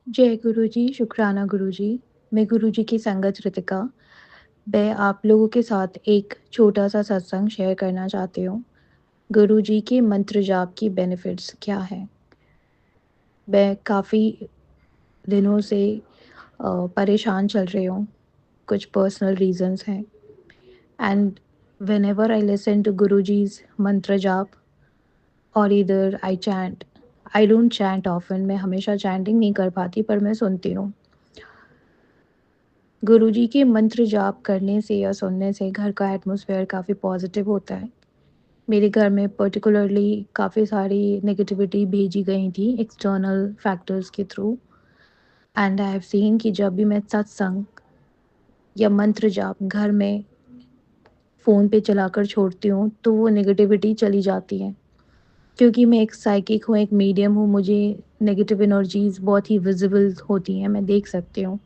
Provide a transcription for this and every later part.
जय गुरु जी, शुक्राना गुरु जी। मैं गुरु जी की संगत रितिका। मैं आप लोगों के साथ एक छोटा-सा सत्संग शेयर करना चाहती हूँ। गुरु जी के मंत्र जाप की बेनिफिट्स क्या हैं? मैं काफ़ी दिनों से परेशान चल रही हूँ। कुछ पर्सनल रीज़न्स हैं and whenever I listen to guru ji's mantra जाप और either I chant, I don't chant often, मैं हमेशा चैंटिंग नहीं कर पाती पर मैं सुनती हूँ। गुरुजी के मंत्र जाप करने से या सुनने से घर का एटमॉस्फेयर काफ़ी पॉजिटिव होता है। मेरे घर में पर्टिकुलरली काफ़ी सारी नेगेटिविटी भेजी गई थी एक्सटर्नल फैक्टर्स के through and I have seen कि जब भी मैं सत्संग या मंत्र जाप घर में फ़ोन पे चलाकर छोड़ती हूँ, तो वो नेगेटिविटी चली जाती है। क्योंकि मैं एक साइकिक हूँ, एक मीडियम हूँ, मुझे नेगेटिव एनर्जीज़ बहुत ही विज़िबल होती हैं, मैं देख सकती हूँ।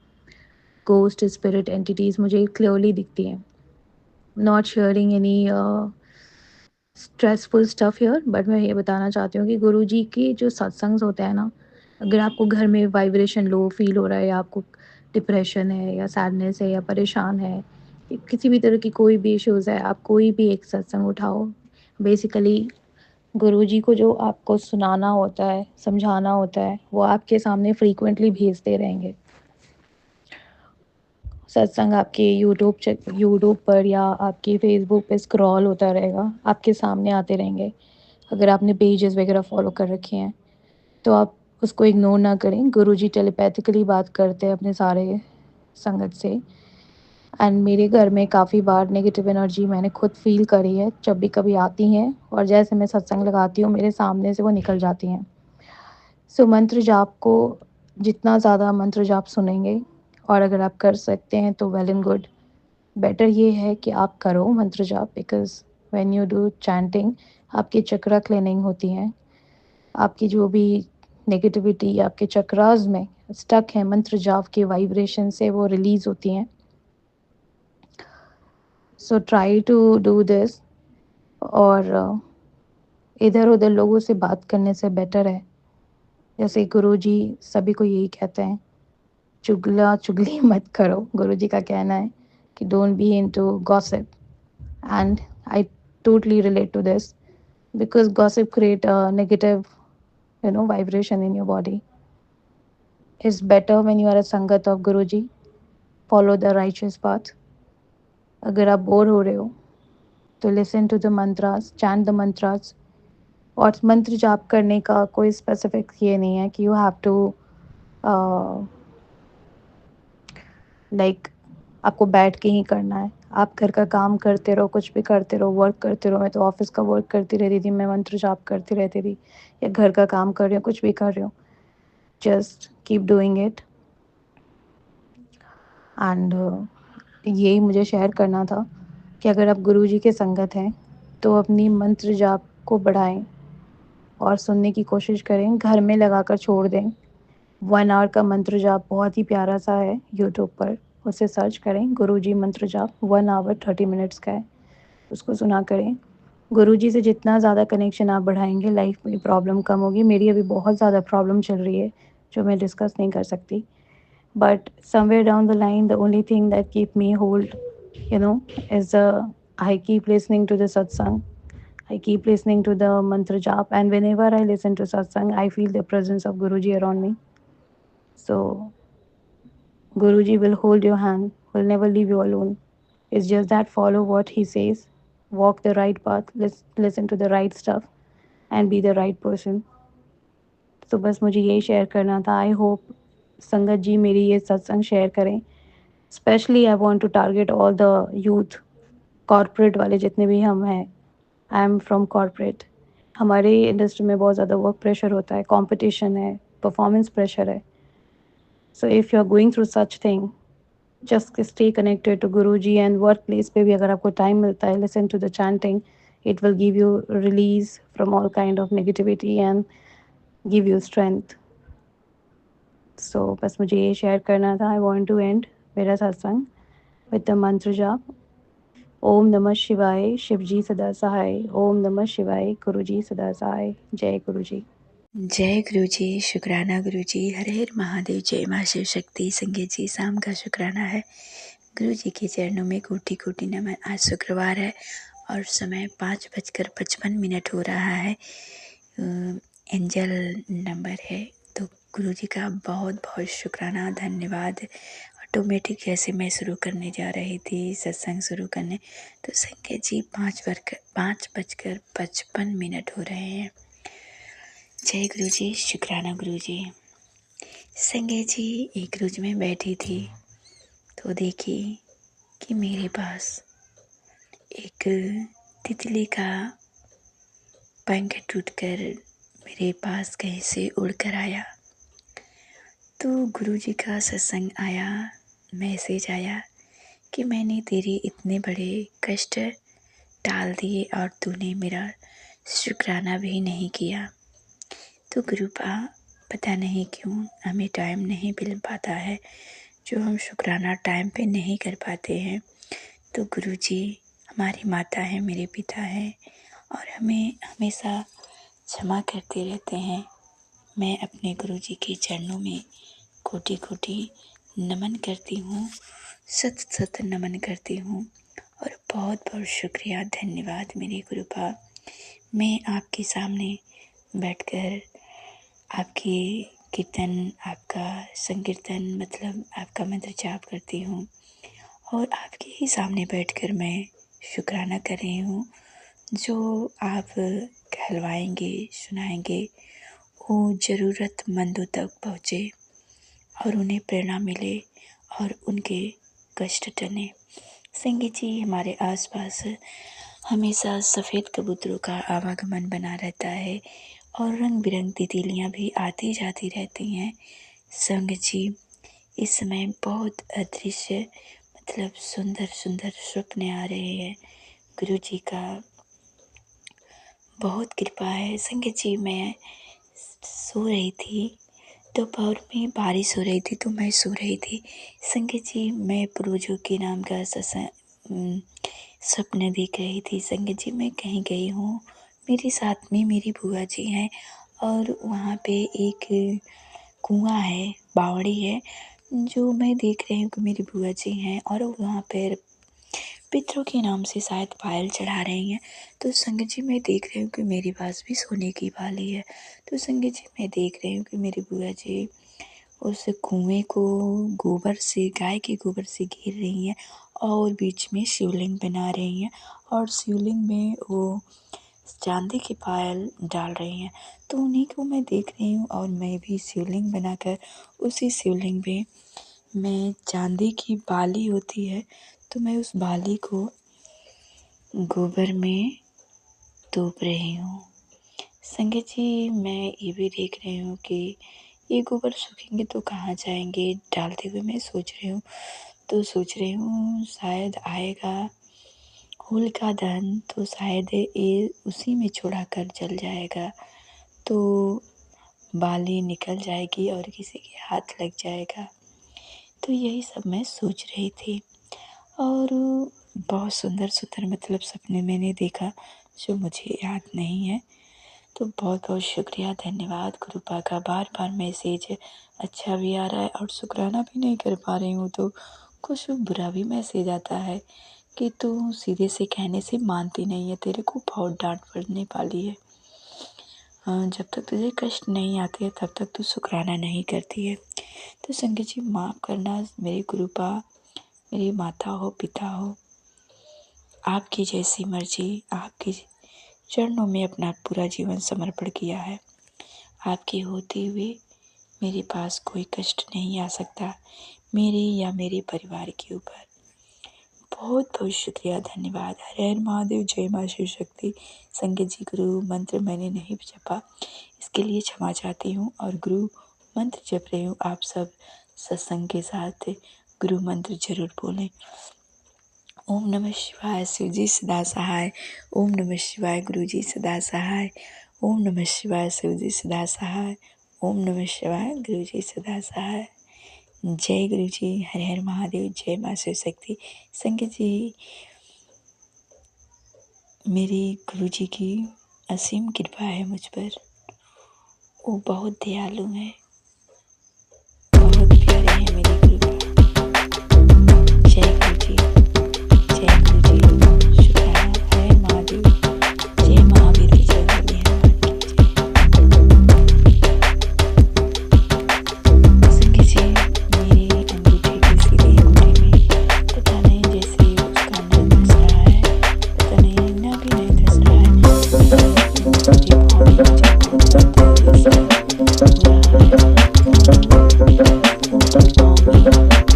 गोस्ट, स्पिरिट, एंटिटीज़ मुझे क्लियरली दिखती हैं। Not sharing any stressful stuff here, but मैं ये बताना चाहती हूँ कि गुरुजी के जो सत्संग्स होते हैं ना, अगर आपको घर में वाइब्रेशन लो फील हो रहा है या आपको डिप्रेशन है या सैडनेस है या परेशान है, या किसी भी तरह की कोई भी इश्यूज़ है, आप कोई भी एक सत्संग उठाओ। बेसिकली गुरुजी को जो आपको सुनाना होता है, समझाना होता है, वो आपके सामने फ्रीक्वेंटली भेजते रहेंगे। सत्संग आपके यूट्यूब पर या आपके फेसबुक पे स्क्रॉल होता रहेगा, आपके सामने आते रहेंगे। अगर आपने पेजेस वगैरह फॉलो कर रखे हैं तो आप उसको इग्नोर ना करें। गुरुजी टेलीपैथिकली बात करते हैं अपने सारे संगत से एंड मेरे घर में काफ़ी बार नेगेटिव एनर्जी मैंने खुद फील करी है जब भी कभी आती हैं, और जैसे मैं सत्संग लगाती हूँ मेरे सामने से वो निकल जाती हैं। सो मंत्र जाप को जितना ज़्यादा मंत्र जाप सुनेंगे और अगर आप कर सकते हैं तो वेल एंड गुड। बेटर ये है कि आप करो मंत्र जाप, because when you do chanting आपकी चक्रा क्लीनिंग होती हैं। आपकी जो भी नेगेटिविटी आपके चक्रास में स्टक है मंत्र जाप के वाइब्रेशन से वो रिलीज़ होती हैं। So try to do this. और इधर-उधर लोगों से बात करने से बेटर है, जैसे गुरुजी सभी को यही कहते हैं, चुगला-चुगली मत करो। गुरुजी का कहना है कि don't be into gossip and I totally relate to this because gossip create a negative vibration in your body. It's better when you are a sangat of Guruji, follow the righteous path. अगर आप bore हो रहे हो तो listen to the mantras, chant the mantras. और मंत्र जाप करने का कोई स्पेसिफिक ये नहीं है कि यू हैव टू लाइक आपको बैठ के ही करना है। आप घर का काम करते रहो, कुछ भी करते रहो, वर्क करते रहो। मैं तो ऑफिस का वर्क करती रहती थी, मैं मंत्र जाप करती रहती थी, या घर का काम कर रही हूँ, कुछ भी कर रही हूँ, just keep doing it. And यही मुझे शेयर करना था कि अगर आप गुरुजी के संगत हैं तो अपनी मंत्र जाप को बढ़ाएं और सुनने की कोशिश करें, घर में लगाकर छोड़ दें। 1 आवर का मंत्र जाप बहुत ही प्यारा सा है, यूट्यूब पर उसे सर्च करें, गुरुजी मंत्र जाप 1 आवर 30 मिनट्स का है, उसको सुना करें। गुरुजी से जितना ज़्यादा कनेक्शन आप बढ़ाएंगे लाइफ में प्रॉब्लम कम होगी। मेरी अभी बहुत ज़्यादा प्रॉब्लम चल रही है जो मैं डिस्कस नहीं कर सकती, but somewhere down the line the only thing that keep me hold, is I keep listening to the satsang, I keep listening to the mantra jap, and whenever I listen to satsang I feel the presence of Guruji around me. So Guruji will hold your hand, will never leave you alone. It's just that follow what he says, walk the right path, listen to the right stuff, and be the right person. तो बस मुझे यही share करना था। I hope संगत जी मेरी ये सत्संग शेयर करें। Specially I want to target all the youth, corporate वाले जितने भी हम हैं। I am from corporate. हमारे इंडस्ट्री में बहुत ज़्यादा वर्क प्रेशर होता है, कंपटीशन है, परफॉर्मेंस प्रेशर है। So if you are going through such thing, just stay connected to Guruji. And work place पे भी अगर आपको टाइम मिलता है, listen to the chanting, it will give you release from all kind of negativity and give you strength. So बस मुझे ये share करना था। आई वॉन्ट टू एंड मेरा सत्संग विद द मंत्र जाप, ओम नमः शिवाय, शिवजी सदा सहाय। ओम नमः शिवाय, गुरुजी सदा सहाय। जय गुरुजी। जय गुरु जी, शुक्राना गुरु जी, हर हर महादेव, जय माँ शिव शक्ति। संगत जी, शाम का शुक्राना है। गुरु जी के चरणों में कोटि कोटि नमन। आज शुक्रवार है और समय 5:55 हो रहा है। एंजल नंबर है, तो गुरु जी का बहुत बहुत शुक्राना, धन्यवाद। ऑटोमेटिक जैसे मैं शुरू करने जा रही थी सत्संग शुरू करने, तो संगत जी 5:55 हो रहे हैं। जय गुरु जी, शुक्राना गुरु जी। संगत जी, एक रोज मैं बैठी थी तो देखी कि मेरे पास एक तितली का पंख टूटकर मेरे पास कहीं से उड़कर आया। तो गुरु जी का सत्संग आया, मैसेज आया कि मैंने तेरे इतने बड़े कष्ट टाल दिए और तूने मेरा शुक्राना भी नहीं किया। तो गुरुपा, पता नहीं क्यों हमें टाइम नहीं मिल पाता है, जो हम शुक्राना टाइम पे नहीं कर पाते हैं। तो गुरु जी हमारी माता है, मेरे पिता हैं और हमें हमेशा क्षमा करते रहते हैं। मैं अपने गुरु जी के चरणों में कोटि कोटि नमन करती हूँ, सत सत नमन करती हूँ और बहुत बहुत शुक्रिया, धन्यवाद मेरे गुरुपा। मैं आपके सामने बैठकर आपकी कीर्तन, आपका संकीर्तन मतलब आपका मंत्र जाप करती हूँ और आपके ही सामने बैठकर मैं शुक्राना कर रही हूँ। जो आप कहलवाएंगे, सुनाएंगे, वो ज़रूरतमंदों तक पहुँचे और उन्हें प्रेरणा मिले और उनके कष्ट टले। संगत जी, हमारे आसपास हमेशा सफ़ेद कबूतरों का आवागमन बना रहता है और रंग बिरंगी तितलियाँ भी आती जाती रहती हैं। संगत जी, इस समय बहुत अदृश्य मतलब सुंदर सुंदर स्वप्न आ रहे हैं। गुरु जी का बहुत कृपा है। संगत जी, मैं सो रही थी, दोपहर में बारिश हो रही थी तो मैं सो रही थी। संगत जी, मैं पूर्वजों के नाम का सपने देख रही थी। संगत जी, मैं कहीं गई हूँ, मेरे साथ में मेरी बुआ जी हैं और वहाँ पे एक कुआं है, बावड़ी है, जो मैं देख रही हूँ कि मेरी बुआ जी हैं और वहाँ पर पितरों के नाम से शायद पायल चढ़ा रही हैं। तो संगत जी, मैं देख रही हूँ कि मेरे पास भी सोने की बाली है। तो संगत जी, मैं देख रही हूँ कि मेरी बुआ जी उस कुएं को गोबर से, गाय के गोबर से घेर रही हैं और बीच में शिवलिंग बना रही हैं और शिवलिंग में वो चांदी की पायल डाल रही हैं। तो उन्हीं को मैं देख रही हूँ और मैं भी शिवलिंग बनाकर उसी शिवलिंग में मैं चांदी की बाली होती है, तो मैं उस बाली को गोबर में तोप रही हूँ। संगत जी, मैं ये भी देख रही हूँ कि ये गोबर सूखेंगे तो कहाँ जाएंगे। डालते हुए मैं सोच रही हूँ, तो सोच रही हूँ शायद आएगा होलिका दहन, तो शायद ये उसी में छोड़ा कर जल जाएगा, तो बाली निकल जाएगी और किसी के हाथ लग जाएगा। तो यही सब मैं सोच रही थी और बहुत सुंदर सुंदर मतलब सपने मैंने देखा जो मुझे याद नहीं है। तो बहुत बहुत शुक्रिया, धन्यवाद गुरुपा का। बार बार मैसेज अच्छा भी आ रहा है और शुक्राना भी नहीं कर पा रही हूँ, तो कुछ बुरा भी मैसेज आता है कि तू सीधे से कहने से मानती नहीं है, तेरे को बहुत डांट पड़ने वाली है। जब तक तुझे कष्ट नहीं आते तब तक तू शुक्राना नहीं करती है। तो संगत जी, माफ़ करना, मेरे गुरुपा, मेरी माता हो, पिता हो, आपकी जैसी मर्जी, आपके चरणों में अपना पूरा जीवन समर्पण किया है। आपके होते हुए मेरे पास कोई कष्ट नहीं आ सकता, मेरे या मेरे परिवार के ऊपर। बहुत बहुत शुक्रिया, धन्यवाद। हर हर महादेव, जय माँ शिव शक्ति। संगत जी, गुरु मंत्र मैंने नहीं जपा, इसके लिए क्षमा चाहती हूँ और गुरु मंत्र जप रही हूँ। आप सब सत्संग के साथ गुरु मंत्र जरूर बोलें। ओम नमः शिवाय, शिव जी सदा सहाय। ओम नमः शिवाय, गुरु जी सदा सहाय। ओम नमः शिवाय, शिव जी सदा सहाय। ओम नमः शिवाय, गुरु जी सदा सहाय। जय गुरु जी, हर हर महादेव, जय माँ शिव शक्ति। संगत जी, मेरी गुरु जी की असीम कृपा है मुझ पर। वो बहुत दयालु हैं, बहुत प्यारे हैं मेरे गुरु। जय गुरु जी, जय गुरु जी, शुक्राना। हरे महादेव, जय महावीर, जय बोले हनुमान की जय। संगत जी, मेरी अंगूठी की सीधी अंगूठी में पता नहीं जैसे उसका नाम धस रहा है, पता नहीं ना भी नहीं धस रहा है, मेरे पाँव में मुझे बहुत दर्द जैसे हो रहा है और पाँव में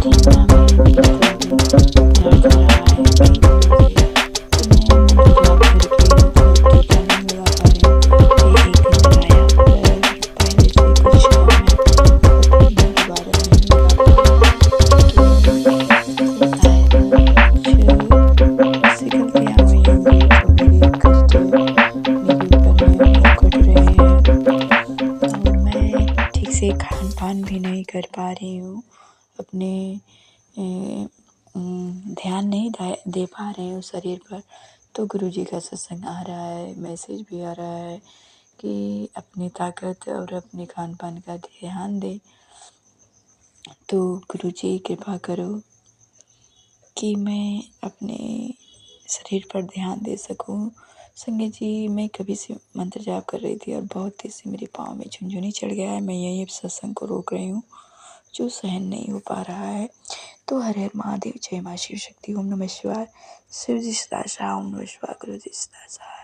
ठेंगना में बिल्कुल दर्द हो रहा है कई दिनों से। तो मैं मंत्र जाप करके उसको टीका नहीं लगा पा रही हूँ। ये एक दिन लगाया पर पहले से कुछ मैं अपने मन के बारे में नहीं लगा पा रही हूँ। तो शायद कुछ ऐसी गलतियाँ हुई होंगी जो मेरे कष्ट मेरे ऊपर है वो कट रहे हैं और मैं ठीक से खान पान भी नहीं कर पा रही हूँ। अपने ध्यान नहीं दे पा रही हूँ शरीर पर। तो गुरुजी का सत्संग आ रहा है, मैसेज भी आ रहा है कि अपनी ताकत और अपने खान पान का ध्यान दे। तो गुरुजी कृपा करो कि मैं अपने शरीर पर ध्यान दे सकूं। संगत जी, मैं कभी से मंत्र जाप कर रही थी और बहुत तेज़ से मेरे पाँव में झुनझुनी चढ़ गया है। मैं यही सत्संग को रोक रही हूँ जो सहन नहीं हो पा रहा है। तो हर हर महादेव, जय माँ शिव शक्ति, ओम नमः शिवाय। शिव जी सदा सहाय, ओम नमः शिवाय, गुरु जी सदा सहाय।